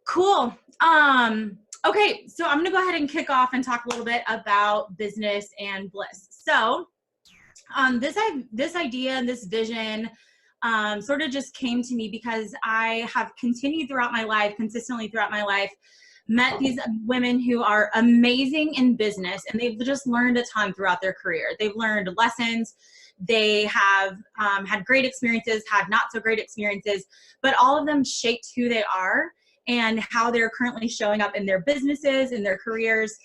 Cool. Okay, so I'm gonna go ahead and kick off and talk a little bit about business and bliss. So this idea and this vision sort of just came to me because I have continued throughout my life, consistently throughout my life, met these women who are amazing in business, and they've just learned a ton throughout their career. They've learned lessons. They have had great experiences, had not so great experiences, but all of them shaped who they are and how they're currently showing up in their businesses, in their careers.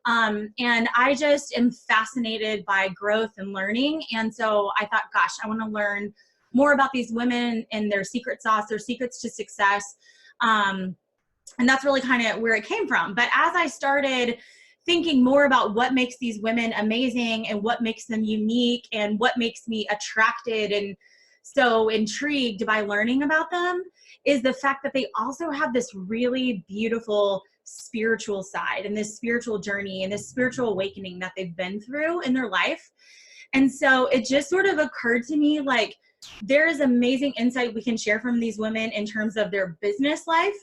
And I just am fascinated by growth and learning. And so I thought, gosh, I want to learn more about these women and their secret sauce, their secrets to success. And that's really kind of where it came from. But as I started thinking more about what makes these women amazing and what makes them unique and what makes me attracted and so intrigued by learning about them, is the fact that they also have this really beautiful spiritual side and this spiritual journey and this spiritual awakening that they've been through in their life. And so it just sort of occurred to me, like, there is amazing insight we can share from these women in terms of their business life,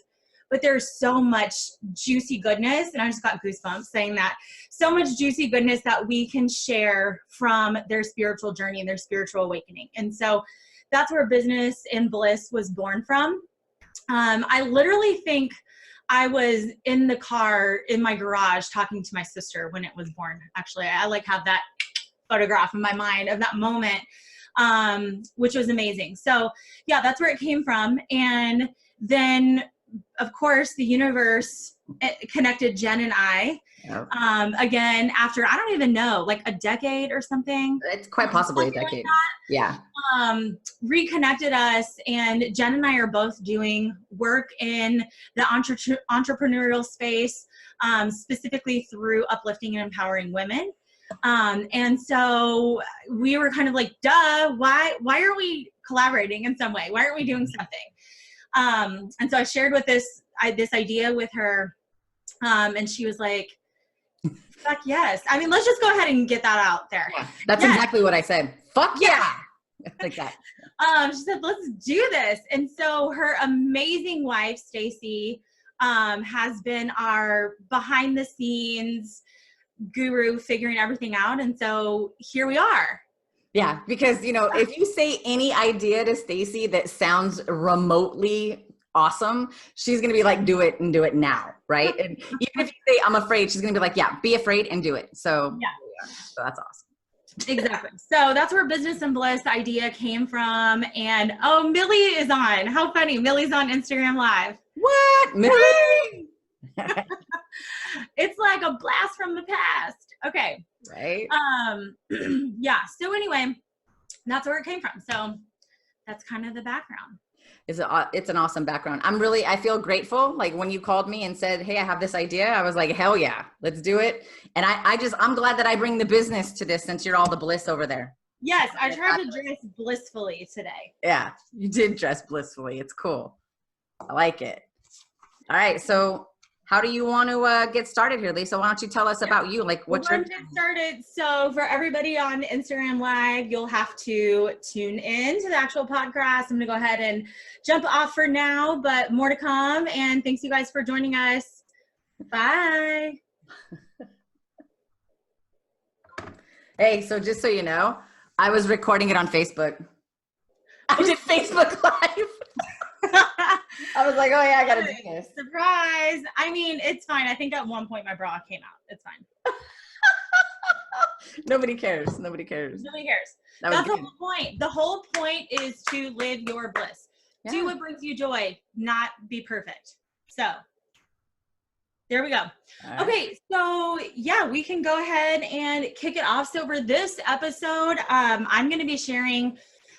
but there's so much juicy goodness, and I just got goosebumps saying that, so much juicy goodness that we can share from their spiritual journey and their spiritual awakening. And so that's where Business and Bliss was born from. I literally think I was in the car in my garage talking to my sister when it was born. Actually, I like have that photograph in my mind of that moment, which was amazing. So yeah, that's where it came from. And then of course the universe connected Jen and I, again, after, I don't even know, like a decade or something. It's quite possibly a decade. Yeah. Reconnected us, and Jen and I are both doing work in the entrepreneurial space, specifically through uplifting and empowering women. And so we were kind of like, duh, why are we collaborating in some way? Why aren't we doing something? And so I shared with this idea with her, and she was like, fuck yes. I mean, let's just go ahead and get that out there. Yeah, that's exactly what I said. Fuck yeah. Like that. She said, let's do this. And so her amazing wife, Stacy, has been our behind the scenes guru, figuring everything out. And so here we are. Yeah, because, you know, if you say any idea to Stacy that sounds remotely awesome, she's going to be like, do it and do it now. Right. And even if you say, I'm afraid, she's going to be like, yeah, be afraid and do it. So, yeah. So that's awesome. Exactly. So that's where Business and Bliss idea came from. And oh, Millie is on. How funny. Millie's on Instagram Live. What? Millie? It's like a blast from the past. Okay. Right. Yeah. So anyway, that's where it came from. So that's kind of the background. It's an awesome background. I feel grateful. Like when you called me and said, hey, I have this idea, I was like, hell yeah, let's do it. And I'm glad that I bring the business to this, since you're all the bliss over there. Yes. I tried to dress blissfully today. Yeah, you did dress blissfully. It's cool. I like it. All right. So how do you want to get started here, Lisa? Why don't you tell us about you? Like what you're get started. So for everybody on Instagram Live, you'll have to tune in to the actual podcast. I'm going to go ahead and jump off for now, but more to come. And thanks you guys for joining us. Bye. Hey, so just so you know, I was recording it on Facebook. I did Facebook Live. I was like, oh yeah, I gotta do this. Surprise. I mean, it's fine. I think at one point my bra came out. It's fine. Nobody cares. Nobody cares. Nobody cares. That's the whole point. The whole point is to live your bliss. Yeah. Do what brings you joy, not be perfect. So there we go. Right. Okay, so yeah, we can go ahead and kick it off. So for this episode, I'm going to be sharing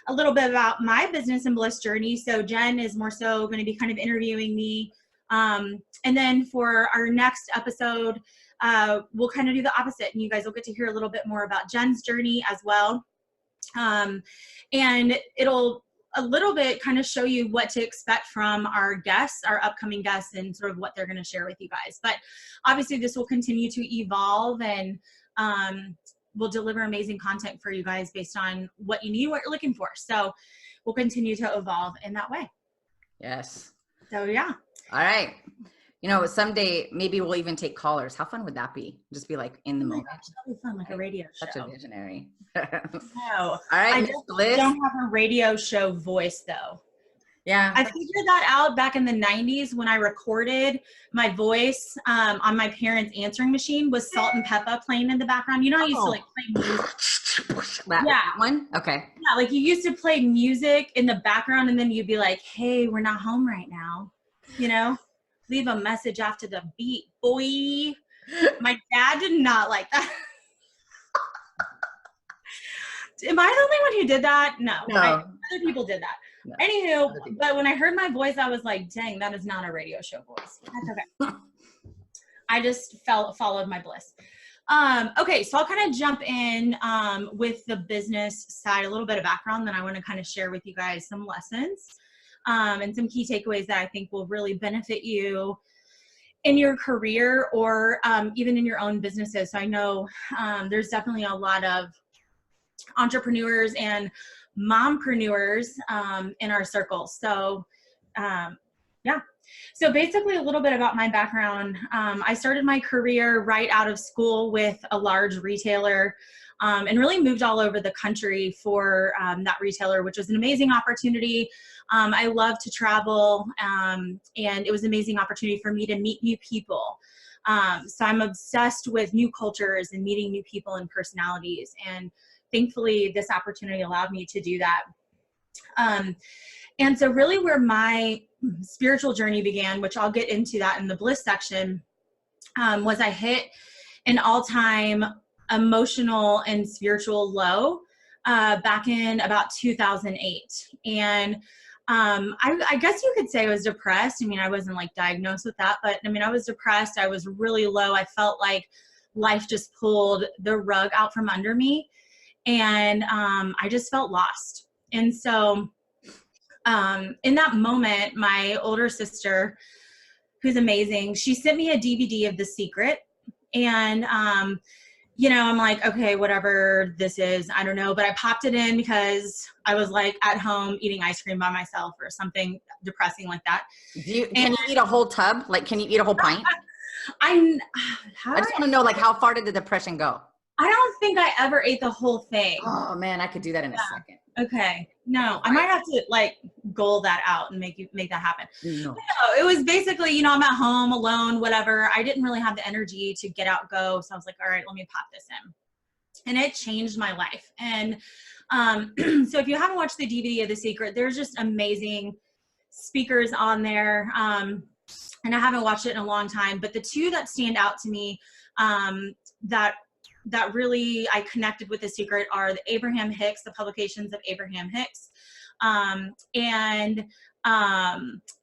a little bit about my business and bliss journey. So Jen is more so going to be kind of interviewing me. And then for our next episode, we'll kind of do the opposite, and you guys will get to hear a little bit more about Jen's journey as well. And it'll a little bit kind of show you what to expect from our guests, our upcoming guests, and sort of what they're going to share with you guys. But obviously this will continue to evolve, and we'll deliver amazing content for you guys based on what you need, what you're looking for. So we'll continue to evolve in that way. Yes. So yeah. All right. You know, someday maybe we'll even take callers. How fun would that be? Just be like in the Oh my moment. gosh, that'd be fun, like a radio show. Such a visionary. No, All right, I Miss just Bliss. don't have a radio show voice though. Yeah. I figured that out back in the 90s when I recorded my voice on my parents' answering machine with Salt and Peppa playing in the background. You know, I used to like play music. That one? Okay. Yeah, like you used to play music in the background and then you'd be like, hey, we're not home right now. You know, leave a message after the beat, boy. My dad did not like that. Am I the only one who did that? No. Other people did that. No. Anywho, but when I heard my voice, I was like, dang, that is not a radio show voice. That's okay. I just followed my bliss. Okay, so I'll kind of jump in with the business side, a little bit of background, then I want to kind of share with you guys some lessons and some key takeaways that I think will really benefit you in your career or even in your own businesses. So I know there's definitely a lot of entrepreneurs and mompreneurs in our circle. So yeah. So basically a little bit about my background. I started my career right out of school with a large retailer and really moved all over the country for that retailer, which was an amazing opportunity. I love to travel and it was an amazing opportunity for me to meet new people. So I'm obsessed with new cultures and meeting new people and personalities. And thankfully this opportunity allowed me to do that. And so really where my spiritual journey began, which I'll get into that in the bliss section, was I hit an all-time emotional and spiritual low back in about 2008. And I guess you could say I was depressed. I mean, I wasn't like diagnosed with that, but I mean, I was depressed. I was really low. I felt like life just pulled the rug out from under me. And I just felt lost. And so in that moment, my older sister, who's amazing, she sent me a DVD of The Secret. And, you know, I'm like, okay, whatever this is, I don't know. But I popped it in because I was like at home eating ice cream by myself or something depressing like that. Can you eat a whole tub? Like, can you eat a whole pint? I just want to know, like, how far did the depression go? I don't think I ever ate the whole thing. Oh man, I could do that in a second. Okay. No, I might have to like goal that out and make that happen. No, it was basically, you know, I'm at home alone, whatever. I didn't really have the energy to get out, go. So I was like, all right, let me pop this in. And it changed my life. And so if you haven't watched the DVD of The Secret, there's just amazing speakers on there. And I haven't watched it in a long time, but the two that stand out to me that really I connected with The Secret are the Abraham Hicks, the publications of Abraham Hicks, and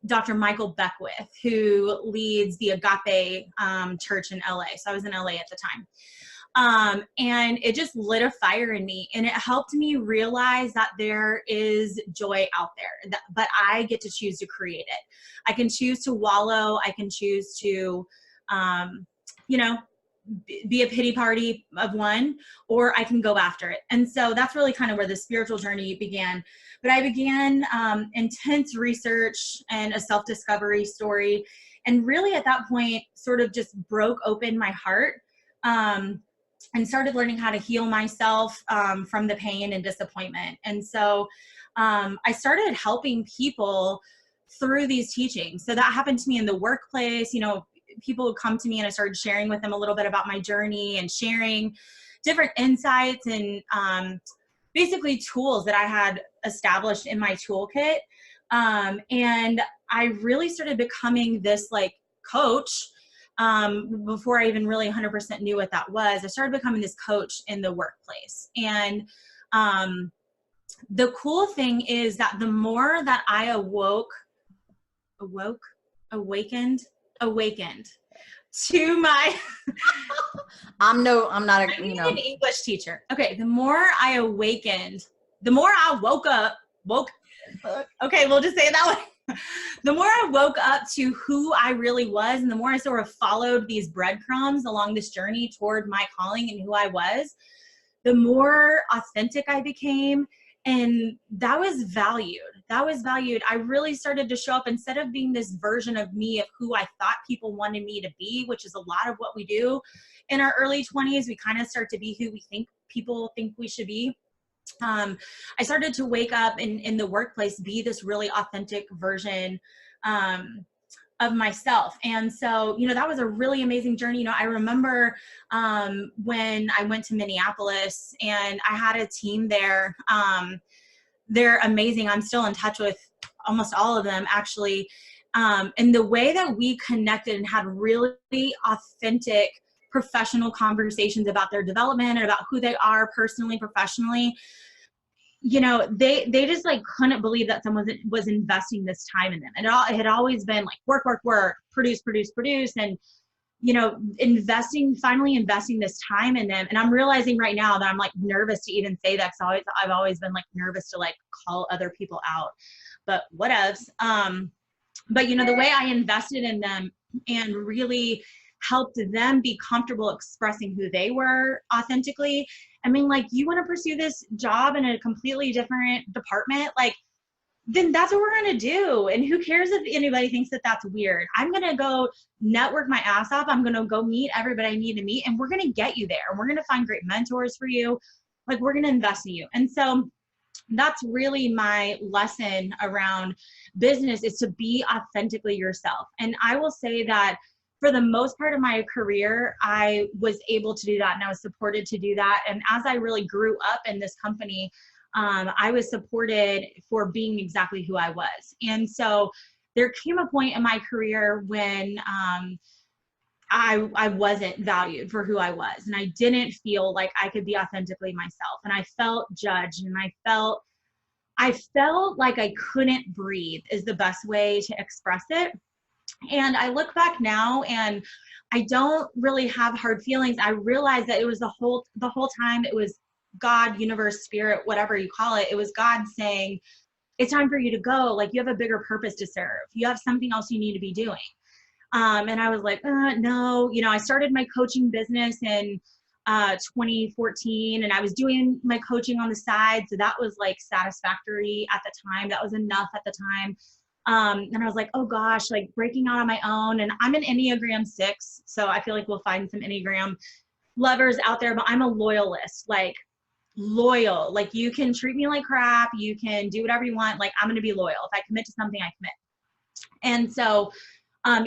Dr. Michael Beckwith, who leads the Agape church in LA. So I was in LA at the time. And it just lit a fire in me, and it helped me realize that there is joy out there, but I get to choose to create it. I can choose to wallow. I can choose to, you know, be a pity party of one, or I can go after it. And so that's really kind of where the spiritual journey began. But I began intense research and a self-discovery story. And really at that point, sort of just broke open my heart and started learning how to heal myself from the pain and disappointment. And so I started helping people through these teachings. So that happened to me in the workplace. You know, people would come to me and I started sharing with them a little bit about my journey and sharing different insights and basically tools that I had established in my toolkit. And I really started becoming this like coach before I even really 100% knew what that was. I started becoming this coach in the workplace. And the cool thing is that the more that I awakened to my I'm not an English teacher. Okay, the more I awakened, the more I woke okay, we'll just say it that way. The more I woke up to who I really was, and the more I sort of followed these breadcrumbs along this journey toward my calling and who I was, the more authentic I became. And that was valued. that was valued. I really started to show up instead of being this version of me of who I thought people wanted me to be, which is a lot of what we do in our early 20s. We kind of start to be who we think people think we should be. I started to wake up in the workplace, be this really authentic version of myself. And so, that was a really amazing journey. I remember when I went to Minneapolis and I had a team there. They're amazing. I'm still in touch with almost all of them, actually. And the way that we connected and had really authentic professional conversations about their development and about who they are personally, professionally, they just like couldn't believe that someone was investing this time in them. And it had always been like work, produce. And, finally investing this time in them. And I'm realizing right now that I'm like nervous to even say that. So I've always been like nervous to like call other people out, but whatevs. But the way I invested in them and really helped them be comfortable expressing who they were authentically. I mean, like, you want to pursue this job in a completely different department, like, then that's what we're going to do. And who cares if anybody thinks that that's weird? I'm going to go network my ass off. I'm going to go meet everybody I need to meet, and we're going to get you there. And we're going to find great mentors for you. Like, we're going to invest in you. And so that's really my lesson around business, is to be authentically yourself. And I will say that for the most part of my career, I was able to do that, and I was supported to do that. And as I really grew up in this company, I was supported for being exactly who I was. And so there came a point in my career when I wasn't valued for who I was, and I didn't feel like I could be authentically myself, and I felt judged, and I felt like I couldn't breathe is the best way to express it. And I look back now and I don't really have hard feelings. I realized that it was the whole time, it was God, universe, spirit, whatever you call it. It was God saying, it's time for you to go. Like, you have a bigger purpose to serve. You have something else you need to be doing. And I was like, no, I started my coaching business in 2014, and I was doing my coaching on the side. So that was like satisfactory at the time. That was enough at the time. And I was like, oh gosh, like breaking out on my own. And I'm an Enneagram 6. So I feel like we'll find some Enneagram lovers out there, but I'm a loyalist, like loyal. Like, you can treat me like crap. You can do whatever you want. Like, I'm going to be loyal. If I commit to something, I commit. And so,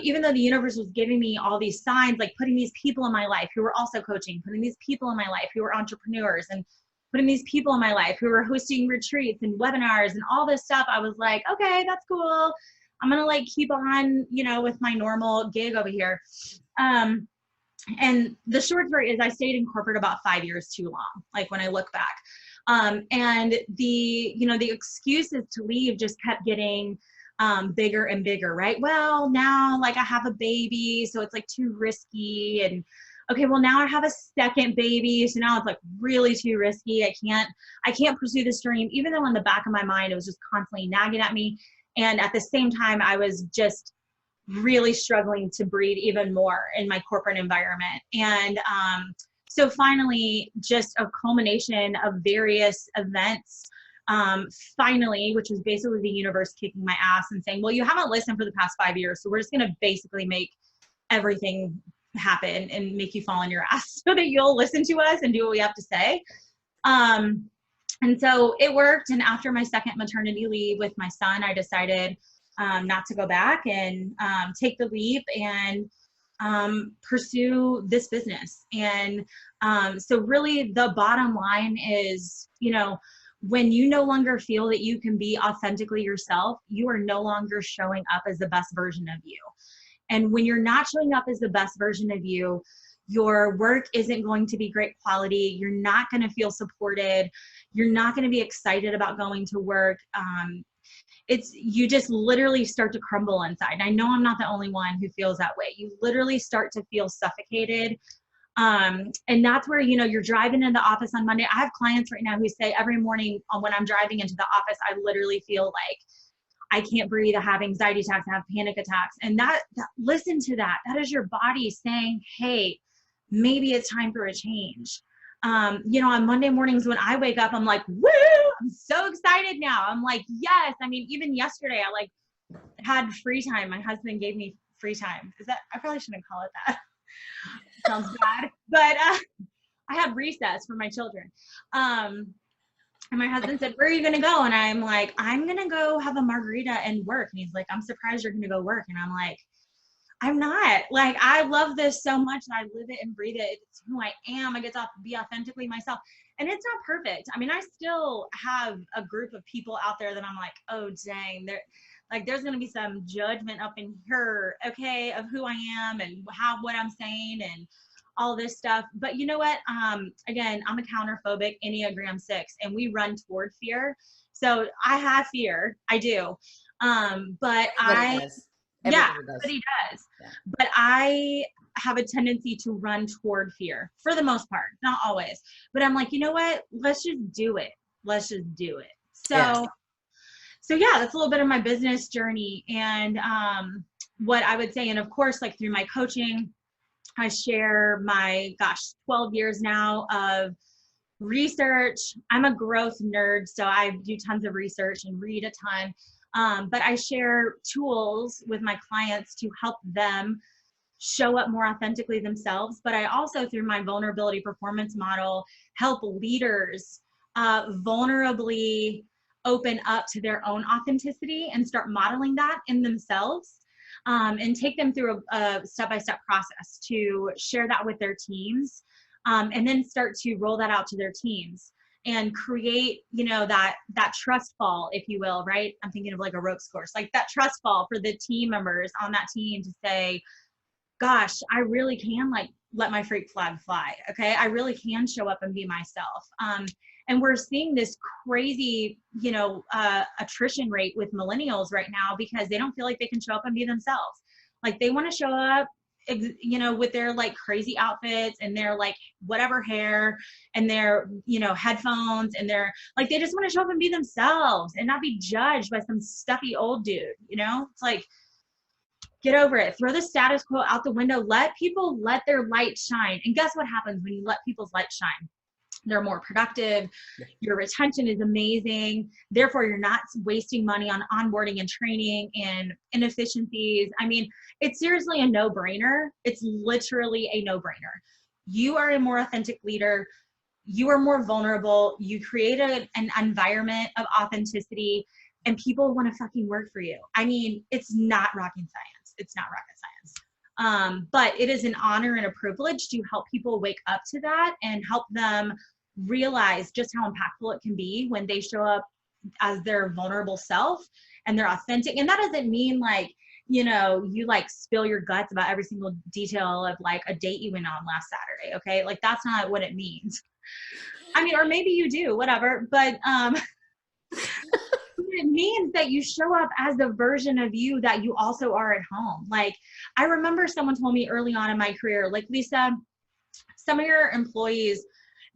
even though the universe was giving me all these signs, like putting these people in my life who were also coaching, putting these people in my life who were entrepreneurs, and putting these people in my life who were hosting retreats and webinars and all this stuff, I was like, okay, that's cool. I'm going to like keep on, with my normal gig over here. And the short story is I stayed in corporate about 5 years too long, like when I look back. And the excuses to leave just kept getting bigger and bigger, right? Well, now like I have a baby, so it's like too risky. And okay, well now I have a second baby, so now it's like really too risky. I can't pursue this dream, even though in the back of my mind, it was just constantly nagging at me. And at the same time, I was just really struggling to breathe even more in my corporate environment. And so finally, just a culmination of various events, finally, which was basically the universe kicking my ass and saying, well, you haven't listened for the past 5 years, so we're just going to basically make everything happen and make you fall on your ass so that you'll listen to us and do what we have to say. And so it worked. And after my second maternity leave with my son, I decided not to go back and take the leap and pursue this business. And so really the bottom line is, when you no longer feel that you can be authentically yourself, you are no longer showing up as the best version of you. And when you're not showing up as the best version of you, your work isn't going to be great quality. You're not going to feel supported. You're not going to be excited about going to work. You just literally start to crumble inside. And I know I'm not the only one who feels that way. You literally start to feel suffocated. And that's where, you're driving into the office on Monday. I have clients right now who say every morning when I'm driving into the office, I literally feel like I can't breathe. I have anxiety attacks. I have panic attacks. And listen to that. That is your body saying, hey, maybe it's time for a change. You know, on Monday mornings when I wake up, I'm like, woo, I'm so excited now. I'm like, yes. I mean, even yesterday, I like had free time. My husband gave me free time. I probably shouldn't call it that. Sounds bad. But I had recess for my children. And my husband said, where are you going to go? And I'm like, I'm going to go have a margarita and work. And he's like, I'm surprised you're going to go work. And I'm like, I'm not. Like, I love this so much and I live it and breathe it. It's who I am. I get to be authentically myself. And it's not perfect. I mean, I still have a group of people out there that I'm like, oh, dang, there's going to be some judgment up in here, okay, of who I am and what I'm saying and all this stuff. But you know what? Again, I'm a counterphobic Enneagram 6, and we run toward fear. So I have fear. I do. But Everybody does. Yeah. But I have a tendency to run toward fear for the most part, not always. But I'm like, you know what? Let's just do it. Let's just do it. So yeah, that's a little bit of my business journey. And what I would say, and of course, like through my coaching, I share my, 12 years now of research. I'm a growth nerd, so I do tons of research and read a ton. But I share tools with my clients to help them show up more authentically themselves. But I also, through my vulnerability performance model, help leaders vulnerably open up to their own authenticity and start modeling that in themselves. And take them through a step-by-step process to share that with their teams, and then start to roll that out to their teams and create, you know, that trust fall, if you will, right? I'm thinking of like a ropes course, like that trust fall for the team members on that team to say, gosh, I really can like let my freak flag fly. Okay. I really can show up and be myself. And we're seeing this crazy, you know, attrition rate with millennials right now because they don't feel like they can show up and be themselves. Like they want to show up, you know, with their like crazy outfits and their like whatever hair and their, you know, headphones and their like, they just want to show up and be themselves and not be judged by some stuffy old dude, you know? It's like, get over it. Throw the status quo out the window. Let people let their light shine. And guess what happens when you let people's light shine? They're more productive. Your retention is amazing. Therefore, you're not wasting money on onboarding and training and inefficiencies. I mean, it's seriously a no-brainer. It's literally a no-brainer. You are a more authentic leader. You are more vulnerable. You create an environment of authenticity and people want to fucking work for you. I mean, it's not rocket science. It's not rocket science. But it is an honor and a privilege to help people wake up to that and help them realize just how impactful it can be when they show up as their vulnerable self and they're authentic. And that doesn't mean like, you know, you like spill your guts about every single detail of like a date you went on last Saturday. Okay. Like that's not what it means. I mean, or maybe you do, whatever, but, it means that you show up as the version of you that you also are at home. Like I remember someone told me early on in my career, like, Lisa, some of your employees,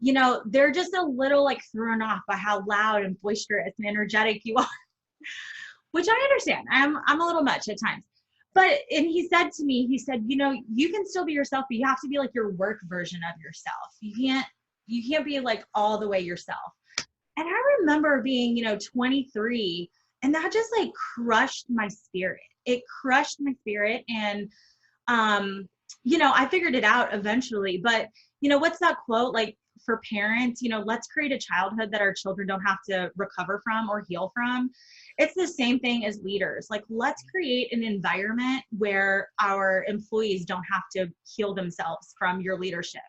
you know, they're just a little like thrown off by how loud and boisterous and energetic you are, which I understand. I'm a little much at times, but, and he said to me, he said, you know, you can still be yourself, but you have to be like your work version of yourself. You can't be like all the way yourself. And I remember being, you know, 23, and that just like crushed my spirit. It crushed my spirit. And, you know, I figured it out eventually, but you know, what's that quote? Like for parents, you know, let's create a childhood that our children don't have to recover from or heal from. It's the same thing as leaders. Like, let's create an environment where our employees don't have to heal themselves from your leadership.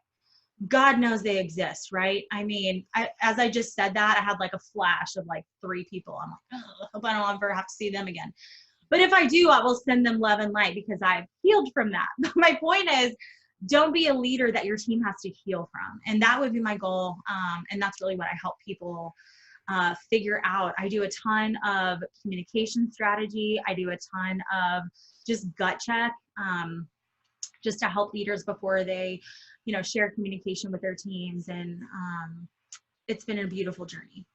God knows they exist, right? I mean, as I just said that, I had like a flash of like 3 people. I'm like, oh, I hope I don't ever have to see them again. But if I do, I will send them love and light because I've healed from that. My point is, don't be a leader that your team has to heal from. And that would be my goal. And that's really what I help people figure out. I do a ton of communication strategy. I do a ton of just gut check, just to help leaders before they, you know, share communication with their teams. And it's been a beautiful journey.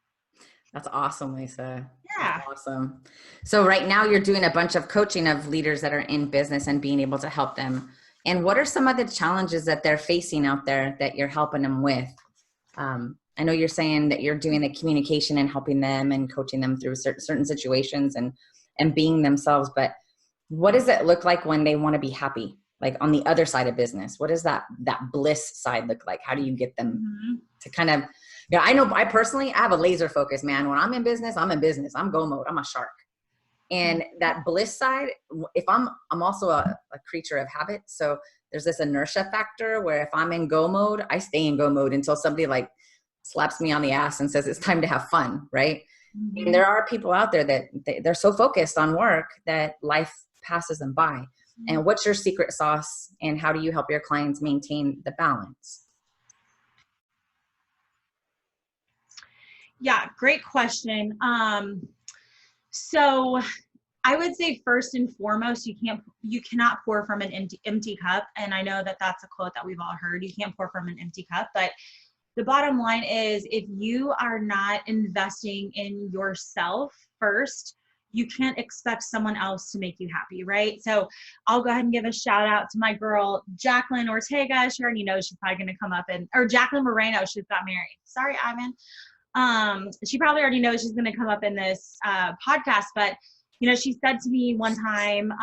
That's awesome, Lisa. Yeah. That's awesome. So right now you're doing a bunch of coaching of leaders that are in business and being able to help them. And what are some of the challenges that they're facing out there that you're helping them with? I know you're saying that you're doing the communication and helping them and coaching them through certain situations and being themselves. But what does it look like when they want to be happy? Like on the other side of business, what does that bliss side look like? How do you get them to kind of, I know I personally, I have a laser focus, man. When I'm in business, I'm go mode. I'm a shark. And that bliss side, if I'm also a creature of habit. So there's this inertia factor where if I'm in go mode, I stay in go mode until somebody like slaps me on the ass and says it's time to have fun. Right. And there are people out there that they're so focused on work that life passes them by. And what's your secret sauce and how do you help your clients maintain the balance? Yeah, great question. So I would say first and foremost, you cannot pour from an empty cup. And I know that that's a quote that we've all heard. You can't pour from an empty cup, but the bottom line is if you are not investing in yourself first, you can't expect someone else to make you happy, right? So I'll go ahead and give a shout out to my girl, Jacqueline Ortega. She already knows she's probably going to come up or Jacqueline Moreno, she's got married. Sorry, Ivan. She probably already knows she's going to come up in this podcast, but she said to me one time,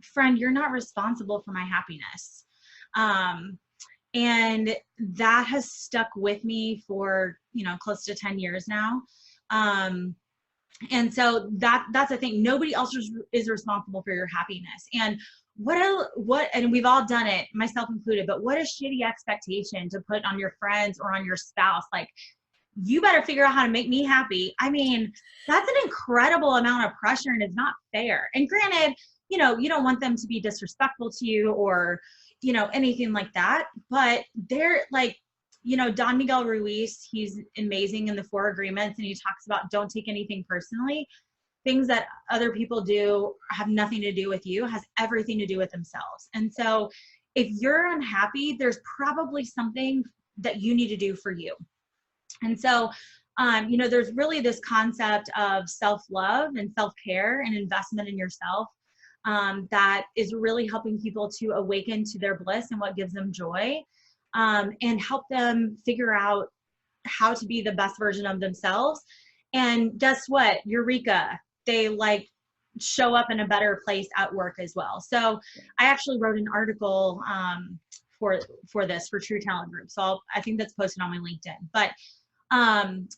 friend, you're not responsible for my happiness. And that has stuck with me for, close to 10 years now. And so that's the thing. Nobody else is responsible for your happiness. And and we've all done it, myself included, but what a shitty expectation to put on your friends or on your spouse. Like, you better figure out how to make me happy. I mean, that's an incredible amount of pressure and it's not fair. And granted, you don't want them to be disrespectful to you or, anything like that. But they're like, Don Miguel Ruiz, he's amazing in the 4 agreements. And he talks about don't take anything personally. Things that other people do have nothing to do with you, has everything to do with themselves. And so if you're unhappy, there's probably something that you need to do for you. And so, there's really this concept of self-love and self-care and investment in yourself that is really helping people to awaken to their bliss and what gives them joy, and help them figure out how to be the best version of themselves. And guess what? Eureka, they show up in a better place at work as well. So I actually wrote an article for this, for True Talent Group. So I think that's posted on my LinkedIn. But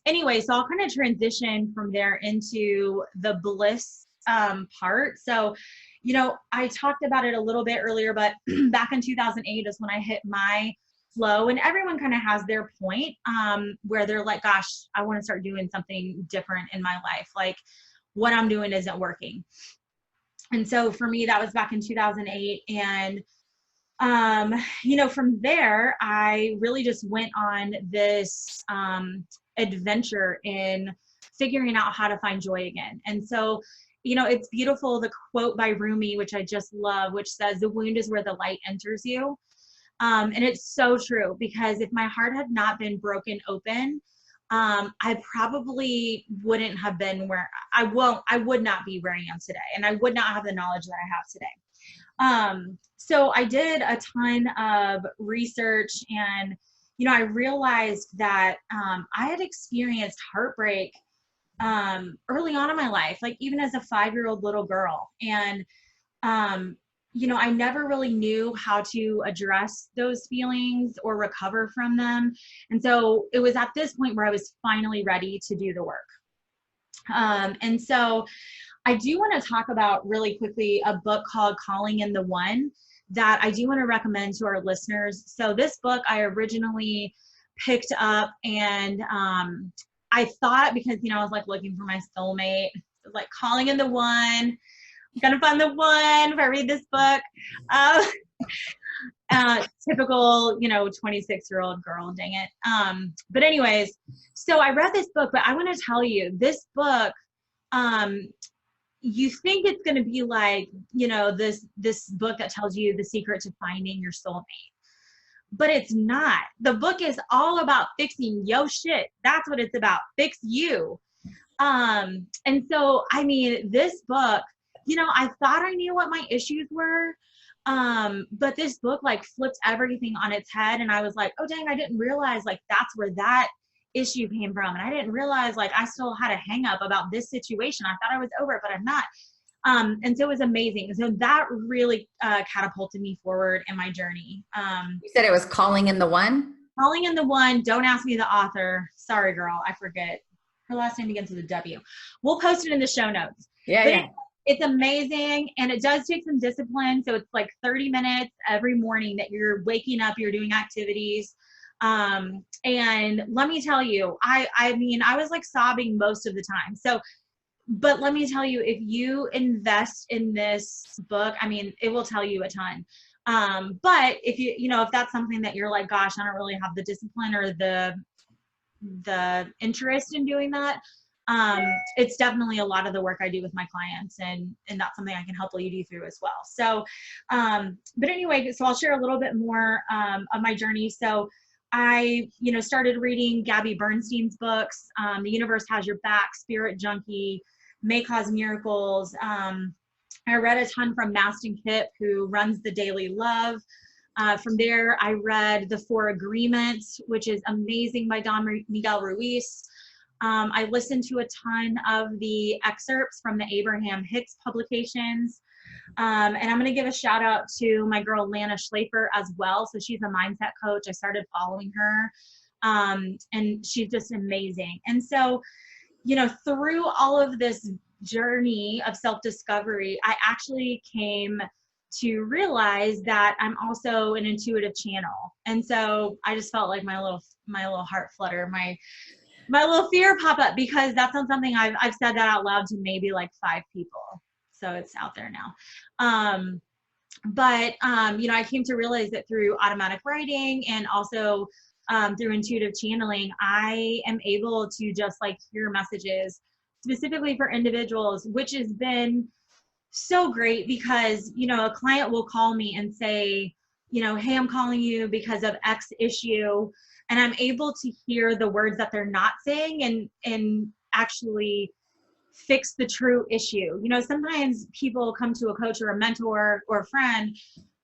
anyway, so I'll kind of transition from there into the bliss part. So, I talked about it a little bit earlier, but back in 2008 is when I hit my flow, and everyone kind of has their point where they're like, gosh, I want to start doing something different in my life. Like, what I'm doing isn't working. And so for me, that was back in 2008. And from there, I really just went on this adventure in figuring out how to find joy again. And so, it's beautiful, the quote by Rumi, which I just love, which says, the wound is where the light enters you. And it's so true, because if my heart had not been broken open, I probably wouldn't have been where I would not be where I am today. And I would not have the knowledge that I have today. So I did a ton of research, and, I realized that I had experienced heartbreak early on in my life, like even as a 5-year-old little girl. And, I never really knew how to address those feelings or recover from them. And so it was at this point where I was finally ready to do the work. And so I do want to talk about really quickly a book called Calling in the One that I do want to recommend to our listeners. So this book I originally picked up, and I thought, because, I was looking for my soulmate, calling in the one, I'm gonna find the one if I read this book. Typical, 26-year-old girl, dang it. But anyways, so I read this book, but I want to tell you, this book, you think it's going to be like, this book that tells you the secret to finding your soulmate, but it's not. The book is all about fixing yo shit. That's what it's about. Fix you. And so, this book, I thought I knew what my issues were, But this book like flipped everything on its head. And I was like, oh dang, I didn't realize like that's where that issue came from. And I didn't realize like I still had a hang up about this situation. I thought I was over it, but I'm not. And so it was amazing. So that really catapulted me forward in my journey. You said it was Calling in the One? Calling in the One. Don't ask me the author. Sorry, girl. I forget. Her last name begins with a W. We'll post it in the show notes. Yeah, but yeah. It's amazing. And it does take some discipline. So it's like 30 minutes every morning that you're waking up, you're doing activities. And let me tell you, I mean, I was like sobbing most of the time. So, but let me tell you, if you invest in this book, I mean, it will tell you a ton. But if if that's something that you're like, gosh, I don't really have the discipline or the interest in doing that, it's definitely a lot of the work I do with my clients, and that's something I can help lead you through as well. So, but anyway, so I'll share a little bit more of my journey. So I, started reading Gabby Bernstein's books, The Universe Has Your Back, Spirit Junkie, May Cause Miracles. I read a ton from Mastin Kipp, who runs The Daily Love. From there, I read The Four Agreements, which is amazing, by Don Miguel Ruiz. I listened to a ton of the excerpts from the Abraham Hicks publications. And I'm going to give a shout out to my girl, Lana Schlafer, as well. So she's a mindset coach. I started following her, and she's just amazing. And so, through all of this journey of self-discovery, I actually came to realize that I'm also an intuitive channel. And so I just felt like my little heart flutter, my little fear pop up, because that's not something I've said that out loud to maybe like 5 people. So it's out there now. But I came to realize that through automatic writing and also through intuitive channeling, I am able to just like hear messages specifically for individuals, which has been so great, because, a client will call me and say, hey, I'm calling you because of X issue. And I'm able to hear the words that they're not saying and actually fix the true issue. Sometimes people come to a coach or a mentor or a friend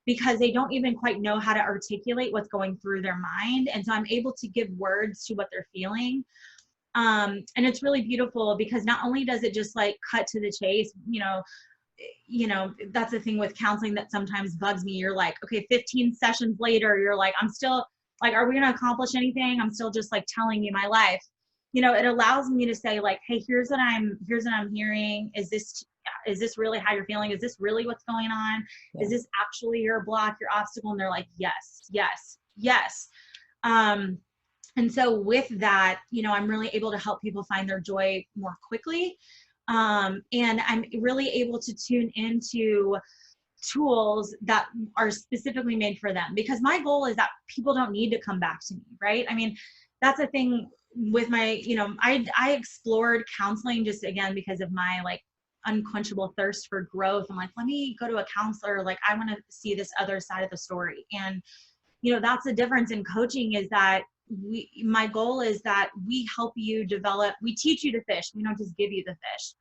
because they don't even quite know how to articulate what's going through their mind. And so I'm able to give words to what they're feeling. And it's really beautiful, because not only does it just like cut to the chase, that's the thing with counseling that sometimes bugs me. You're like, okay, 15 sessions later, you're like, I'm still like, are we going to accomplish anything? I'm still just like telling you my life. It allows me to say like, hey, here's what I'm hearing. Is this really how you're feeling? Is this really what's going on? Yeah. Is this actually your block, your obstacle? And they're like, yes, yes, yes. And so with that, I'm really able to help people find their joy more quickly. And I'm really able to tune into tools that are specifically made for them, because my goal is that people don't need to come back to me, right? I mean, that's the thing with my, I explored counseling just again because of my like unquenchable thirst for growth. I'm like, let me go to a counselor. Like, I want to see this other side of the story. And, that's the difference in coaching, is that my goal is that we help you develop, we teach you to fish. We don't just give you the fish.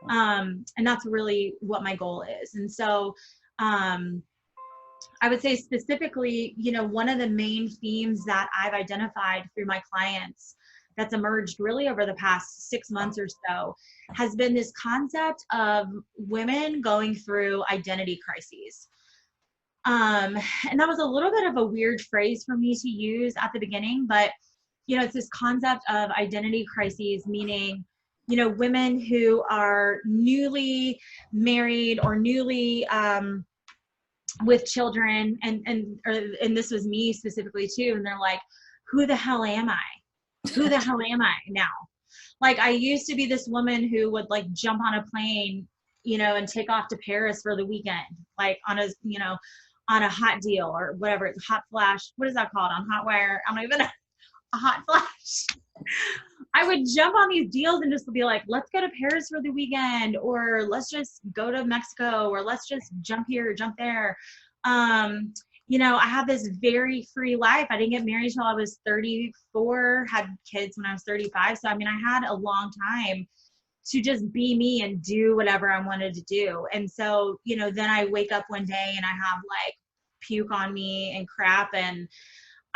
And that's really what my goal is. And so, I would say specifically, one of the main themes that I've identified through my clients that's emerged really over the past 6 months or so has been this concept of women going through identity crises. And that was a little bit of a weird phrase for me to use at the beginning, but, it's this concept of identity crises, meaning, women who are newly married or newly, with children, and this was me specifically too. And they're like, who the hell am I? Who the hell am I now? Like, I used to be this woman who would like jump on a plane, and take off to Paris for the weekend, like on a hot deal or whatever. It's hot flash. What is that called on Hotwire? I don't even know. A hot flash. I would jump on these deals and just be like, let's go to Paris for the weekend, or let's just go to Mexico, or let's just jump here, jump there. I have this very free life. I didn't get married till I was 34, had kids when I was 35. So, I mean, I had a long time to just be me and do whatever I wanted to do. And so, you know, then I wake up one day and I have like puke on me and crap, and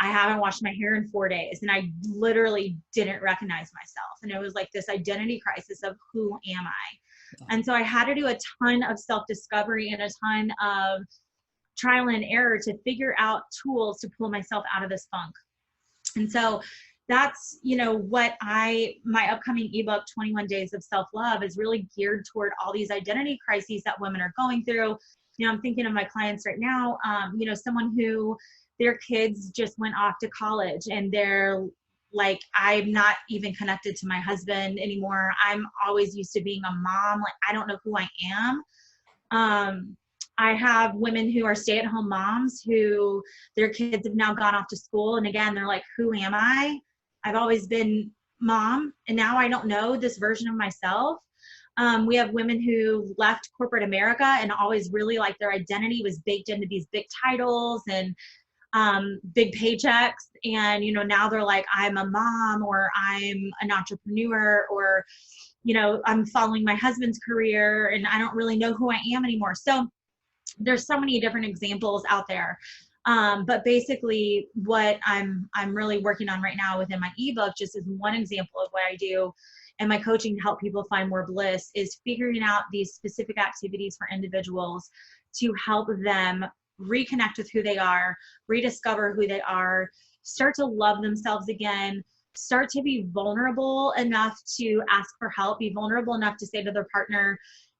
I haven't washed my hair in 4 days, and I literally didn't recognize myself. And it was like this identity crisis of who am I? And so I had to do a ton of self-discovery and a ton of trial and error to figure out tools to pull myself out of this funk. And so that's, you know, what my upcoming ebook, 21 Days of Self-Love, is really geared toward all these identity crises that women are going through. You know, I'm thinking of my clients right now, you know, someone who their kids just went off to college and they're like, I'm not even connected to my husband anymore. I'm always used to being a mom. Like, I don't know who I am. I have women who are stay-at-home moms who their kids have now gone off to school. And again, they're like, who am I? I've always been mom, and now I don't know this version of myself. We have women who left corporate America and always really like their identity was baked into these big titles and big paychecks. And, you know, now they're like, I'm a mom, or I'm an entrepreneur, or, you know, I'm following my husband's career and I don't really know who I am anymore. So there's so many different examples out there. But basically what I'm really working on right now within my ebook, just as one example of what I do and my coaching to help people find more bliss, is figuring out these specific activities for individuals to help them reconnect with who they are, rediscover who they are, start to love themselves again, start to be vulnerable enough to ask for help, be vulnerable enough to say to their partner,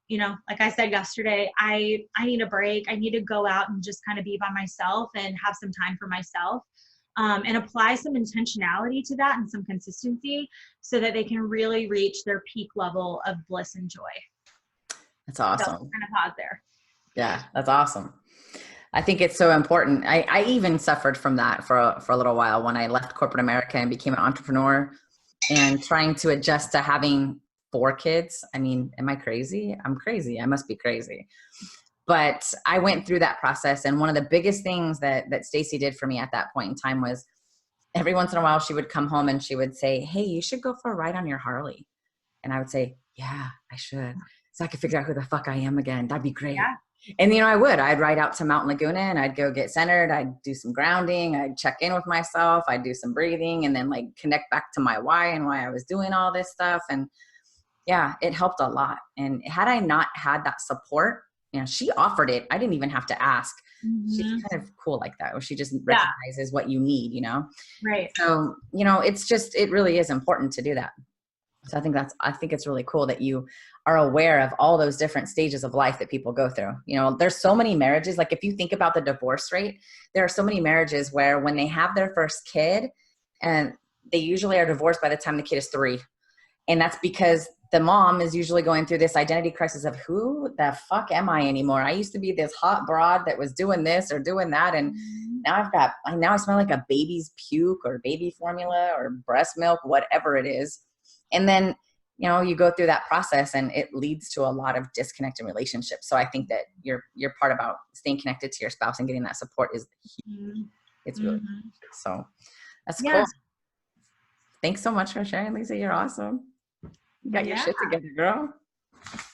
you know, like I said yesterday, I need a break. I need to go out and just kind of be by myself and have some time for myself, and apply some intentionality to that and some consistency so that they can really reach their peak level of bliss and joy. That's awesome. So kind of pause there. Yeah, that's awesome. I think it's so important. I even suffered from that for a little while when I left corporate America and became an entrepreneur and trying to adjust to having 4 kids. I mean, am I crazy? I'm crazy. I must be crazy. But I went through that process. And one of the biggest things that Stacy did for me at that point in time was every once in a while she would come home and she would say, hey, you should go for a ride on your Harley. And I would say, yeah, I should. So I could figure out who the fuck I am again. That'd be great. Yeah. And, you know, I'd ride out to Mount Laguna and I'd go get centered. I'd do some grounding. I'd check in with myself. I'd do some breathing and then like connect back to my why and why I was doing all this stuff. And yeah, it helped a lot. And had I not had that support, you know, she offered it. I didn't even have to ask. Mm-hmm. She's kind of cool like that, where she just recognizes what you need, you know? Right. So, you know, it's just, it really is important to do that. So I think it's really cool that you are aware of all those different stages of life that people go through. You know, there's so many marriages. Like if you think about the divorce rate, there are so many marriages where when they have their first kid and they usually are divorced by the time the kid is 3. And that's because the mom is usually going through this identity crisis of who the fuck am I anymore? I used to be this hot broad that was doing this or doing that. And now I smell like a baby's puke or baby formula or breast milk, whatever it is. And then, you know, you go through that process and it leads to a lot of disconnect in relationships. So I think that your part about staying connected to your spouse and getting that support is huge. It's really so that's cool. Thanks so much for sharing, Lisa. You're awesome. You got your shit together, girl.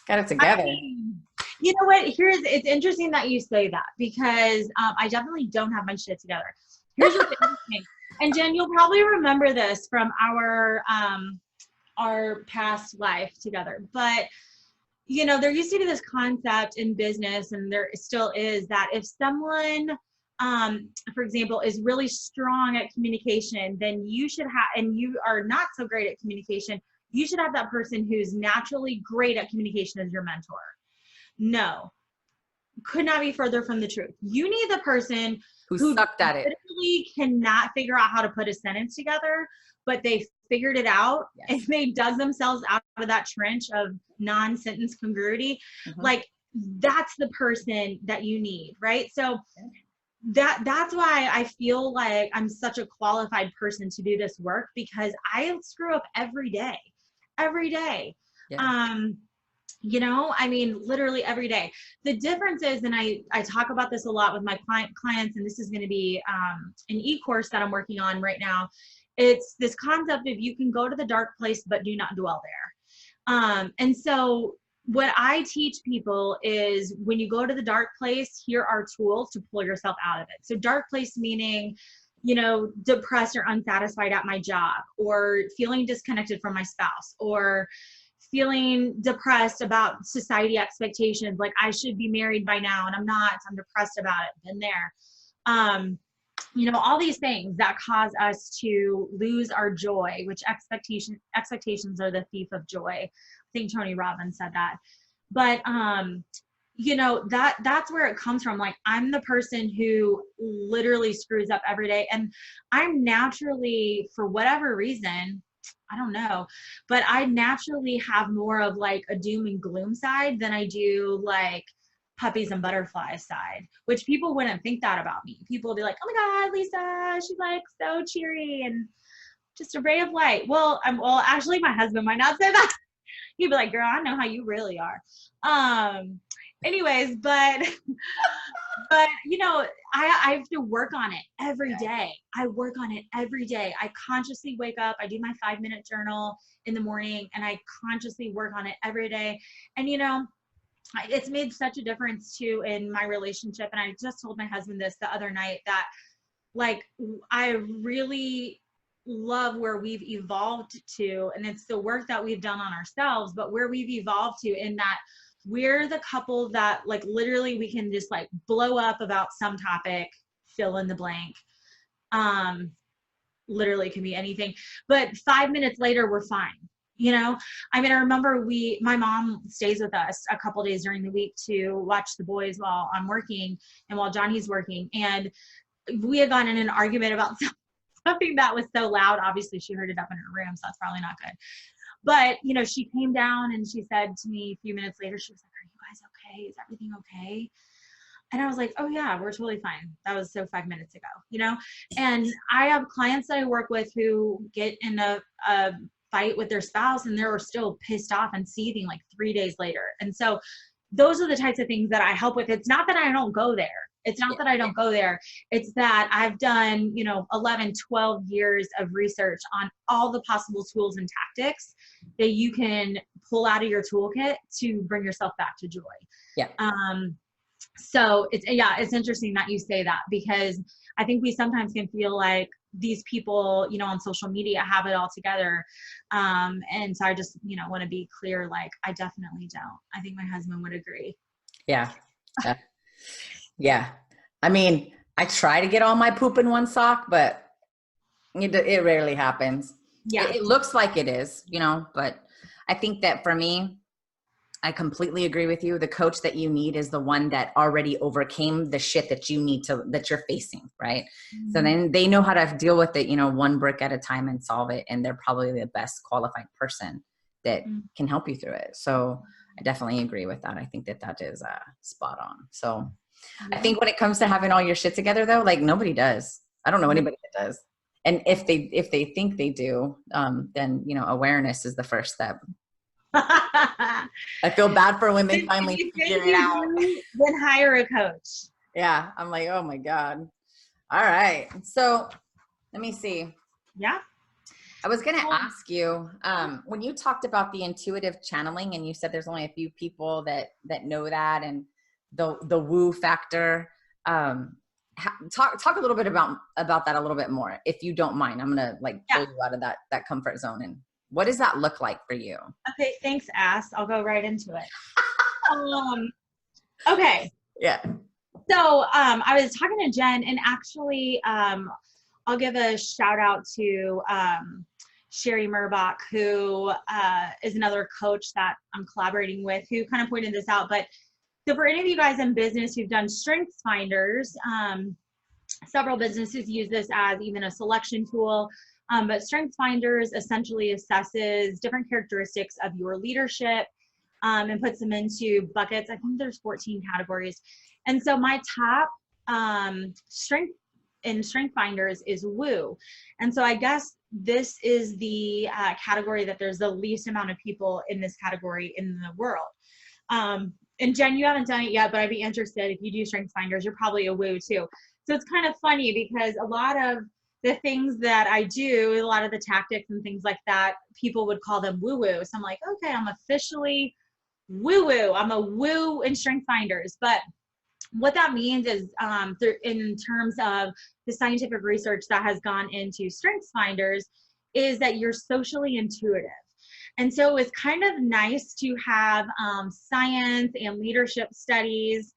Got it together. You know what? It's interesting that you say that because I definitely don't have my shit together. Here's what's interesting. And Jen, you'll probably remember this from our past life together. But, you know, there used to be this concept in business, and there still is, that if someone, for example, is really strong at communication, then you should have, and you are not so great at communication, you should have that person who's naturally great at communication as your mentor. No, could not be further from the truth. You need the person who sucked at it. Literally cannot figure out how to put a sentence together, but they figured it out and they dug themselves out of that trench of non-sentence congruity. Like that's the person that you need, right? So that's why I feel like I'm such a qualified person to do this work, because I screw up every day. You know, I mean, literally every day. The difference is, and I talk about this a lot with my clients, and this is going to be an e-course that I'm working on right now. It's this concept of you can go to the dark place, but do not dwell And so what I teach people is when you go to the dark place, here are tools to pull yourself out of it. So dark place meaning, you know, depressed or unsatisfied at my job, or feeling disconnected from my spouse, or feeling depressed about society expectations. Like I should be married by now and I'm not, so I'm depressed about it. Been there. You know, all these things that cause us to lose our joy, which expectations are the thief of joy. I think Tony Robbins said that. But you know, that's where it comes from. Like I'm the person who literally screws up every day, and I'm naturally, for whatever reason, I don't know, but I naturally have more of like a doom and gloom side than I do like puppies and butterflies side, which people wouldn't think that about me. People would be like, oh my God, Lisa, she's like so cheery and just a ray of light. Well, actually my husband might not say that. He'd be like, girl, I know how you really are. Anyways, but you know, I have to work on it every day. I work on it every day. I consciously wake up, I do my 5-minute journal in the morning, and I consciously work on it every day. And you know, it's made such a difference too in my relationship. And I just told my husband this the other night, that like I really love where we've evolved to, and it's the work that we've done on ourselves, but where we've evolved to, in that we're the couple that like literally we can just like blow up about some topic, fill in the blank. Literally can be anything, but 5 minutes later we're fine. You know, I mean, I remember my mom stays with us a couple days during the week to watch the boys while I'm working and while Johnny's working. And we had gotten in an argument about something that was so loud. Obviously she heard it up in her room, so that's probably not good. But, you know, she came down and she said to me a few minutes later, she was like, are you guys okay? Is everything okay? And I was like, oh yeah, we're totally fine. That was so 5 minutes ago, you know? And I have clients that I work with who get in a fight with their spouse and they're still pissed off and seething like 3 days later. And so those are the types of things that I help with. It's not that I don't go there. It's not that I don't go there. It's that I've done, you know, 11, 12 years of research on all the possible tools and tactics that you can pull out of your toolkit to bring yourself back to joy. Yeah. So it's interesting that you say that, because I think we sometimes can feel like these people, you know, on social media have it all together. And so I just, you know, want to be clear, like, I definitely don't. I think my husband would agree. Yeah. Yeah. I mean, I try to get all my poop in one sock, but it rarely happens. Yeah. It looks like it is, you know, but I think that for me, I completely agree with you. The coach that you need is the one that already overcame the shit that that you're facing. Right. Mm-hmm. So then they know how to deal with it, you know, one brick at a time and solve it. And they're probably the best qualified person that can help you through it. So I definitely agree with that. I think that is spot on. So I think when it comes to having all your shit together though, like nobody does. I don't know anybody that does. And if they think they do, then, you know, awareness is the first step. I feel bad for when they finally figure it out. Then hire a coach. Yeah. I'm like, oh my God. All right. So let me see. Yeah. I was going to ask you, when you talked about the intuitive channeling and you said there's only a few people that know that, and the woo factor, talk a little bit about that a little bit more, if you don't mind. I'm going to like pull you out of that comfort zone. And what does that look like for you? Okay. Thanks, Ass. I'll go right into it. Okay. Yeah. So I was talking to Jen, and actually I'll give a shout out to Sherry Murbach, who is another coach that I'm collaborating with, who kind of pointed this out. But so for any of you guys in business who've done strengths finders, several businesses use this as even a selection tool. But strengths finders essentially assesses different characteristics of your leadership and puts them into buckets. I think there's 14 categories. And so my top strength in strength finders is woo. And so I guess this is the category that there's the least amount of people in this category in the world. And Jen, you haven't done it yet, but I'd be interested if you do strength finders, you're probably a woo too. So it's kind of funny because a lot of the things that I do, a lot of the tactics and things like that, people would call them woo-woo. So I'm like, okay, I'm officially woo-woo. I'm a woo in Strength Finders. But what that means is in terms of the scientific research that has gone into Strengths Finders is that you're socially intuitive. And so it's kind of nice to have science and leadership studies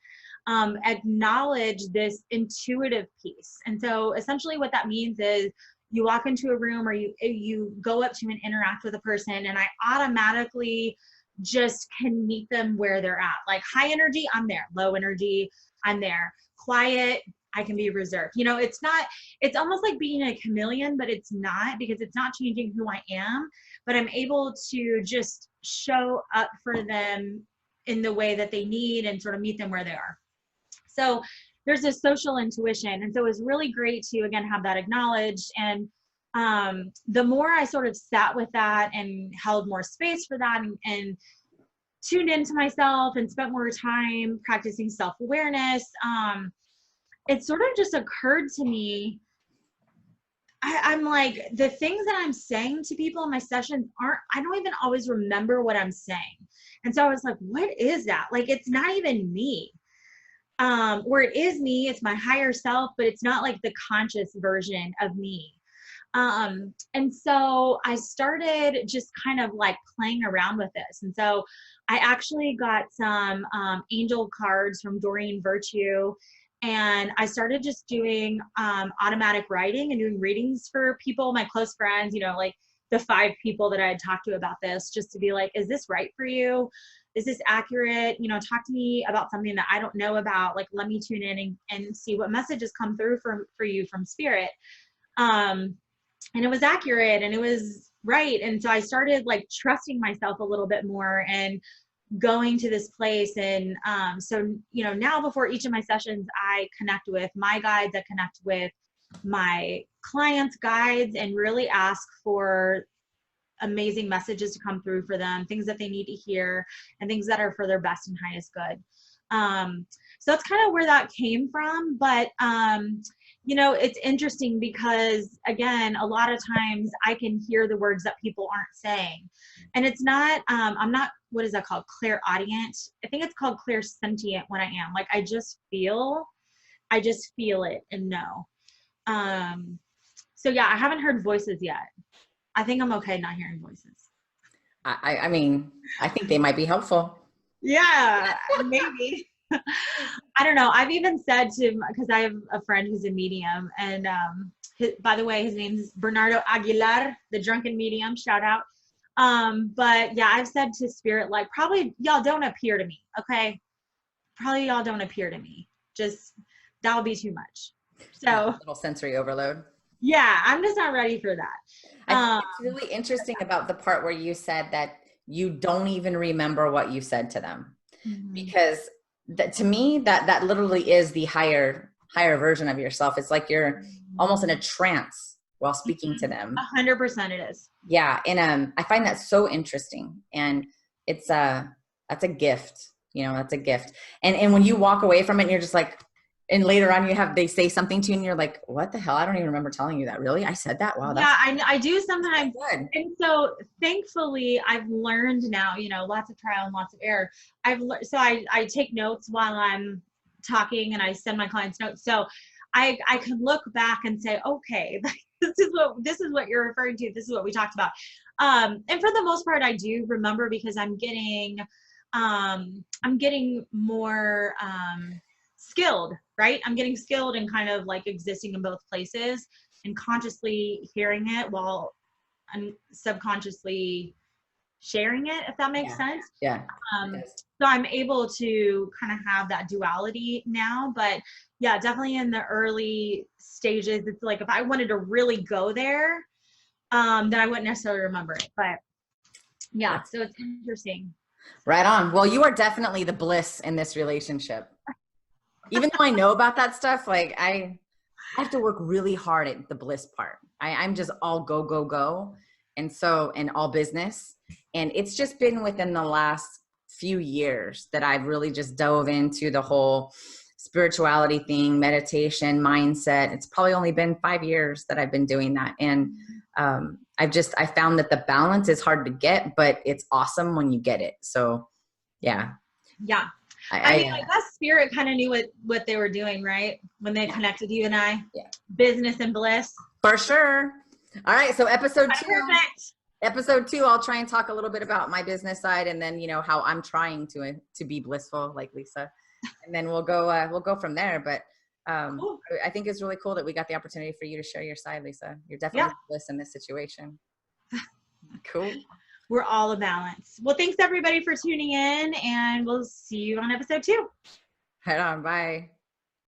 acknowledge this intuitive piece. And so essentially what that means is you walk into a room or you go up to and interact with a person, and I automatically just can meet them where they're at. Like high energy, I'm there. Low energy, I'm there. Quiet, I can be reserved. You know, it's almost like being a chameleon, but it's not, because it's not changing who I am, but I'm able to just show up for them in the way that they need and sort of meet them where they are. So there's a social intuition. And so it's really great to, again, have that acknowledged. And the more I sort of sat with that and held more space for that and tuned into myself and spent more time practicing self-awareness, it sort of just occurred to me, I'm like, the things that I'm saying to people in my sessions I don't even always remember what I'm saying. And so I was like, what is that? Like, it's not even me. Or it is me, it's my higher self, but it's not like the conscious version of me. And so I started just kind of like playing around with this. And so I actually got some angel cards from Doreen Virtue, and I started just doing automatic writing and doing readings for people, my close friends, you know, like the 5 people that I had talked to about this, just to be like, is this right for you? Is this accurate? You know, talk to me about something that I don't know about. Like, let me tune in and see what messages come through for you from spirit. And it was accurate and it was right. And so I started like trusting myself a little bit more and going to this place. And so, you know, now before each of my sessions, I connect with my guides, I connect with my clients' guides, and really ask for amazing messages to come through for them, things that they need to hear, and things that are for their best and highest good. So that's kind of where that came from. But, you know, it's interesting because, again, a lot of times I can hear the words that people aren't saying. And it's not, I'm not, what is that called? Clairaudient. I think it's called clairsentient when I am. Like, I just feel it and know. So yeah, I haven't heard voices yet. I think I'm okay not hearing voices. I mean, I think they might be helpful. Yeah, maybe. I don't know. I've even said to, because I have a friend who's a medium, and by the way, his name's Bernardo Aguilar, the drunken medium, shout out. But yeah, I've said to spirit, like, probably y'all don't appear to me. Okay. Probably y'all don't appear to me. Just, that'll be too much. So a little sensory overload. Yeah, I'm just not ready for that. I think it's really interesting about the part where you said that you don't even remember what you said to them. Mm-hmm. Because to me, that literally is the higher version of yourself. It's like you're almost in a trance while speaking to them. 100% it is. Yeah. And I find that so interesting. And that's a gift, you know, that's a gift. And when you walk away from it and you're just like, and later on they say something to you and you're like, what the hell? I don't even remember telling you that. Really? I said that? Wow. Yeah, I do sometimes. Good. And so thankfully I've learned now, you know, lots of trial and lots of error. So I take notes while I'm talking and I send my clients notes. So I can look back and say, okay, this is what you're referring to. This is what we talked about. And for the most part, I do remember, because I'm getting more, skilled, right? I'm getting skilled in kind of like existing in both places and consciously hearing it while I'm subconsciously sharing it, if that makes sense. Yeah. So I'm able to kind of have that duality now. But yeah, definitely in the early stages, it's like if I wanted to really go there, then I wouldn't necessarily remember it. But yeah, so it's interesting. Right on. Well, you are definitely the bliss in this relationship. Even though I know about that stuff, like I have to work really hard at the bliss part. I'm just all go, go, go. And all business. And it's just been within the last few years that I've really just dove into the whole spirituality thing, meditation, mindset. It's probably only been 5 years that I've been doing that. And I found that the balance is hard to get, but it's awesome when you get it. So yeah. Yeah. I mean, I guess spirit kind of knew what they were doing, right? When they connected you and I. Yeah. Business and bliss. For sure. All right. So episode 2. Perfect. Episode 2, I'll try and talk a little bit about my business side, and then, how I'm trying to be blissful like Lisa. And then we'll go from there. But Cool. I think it's really cool that we got the opportunity for you to share your side, Lisa. You're definitely bliss in this situation. Cool. We're all a balance. Well, thanks everybody for tuning in, and we'll see you on episode 2. Right on. Bye.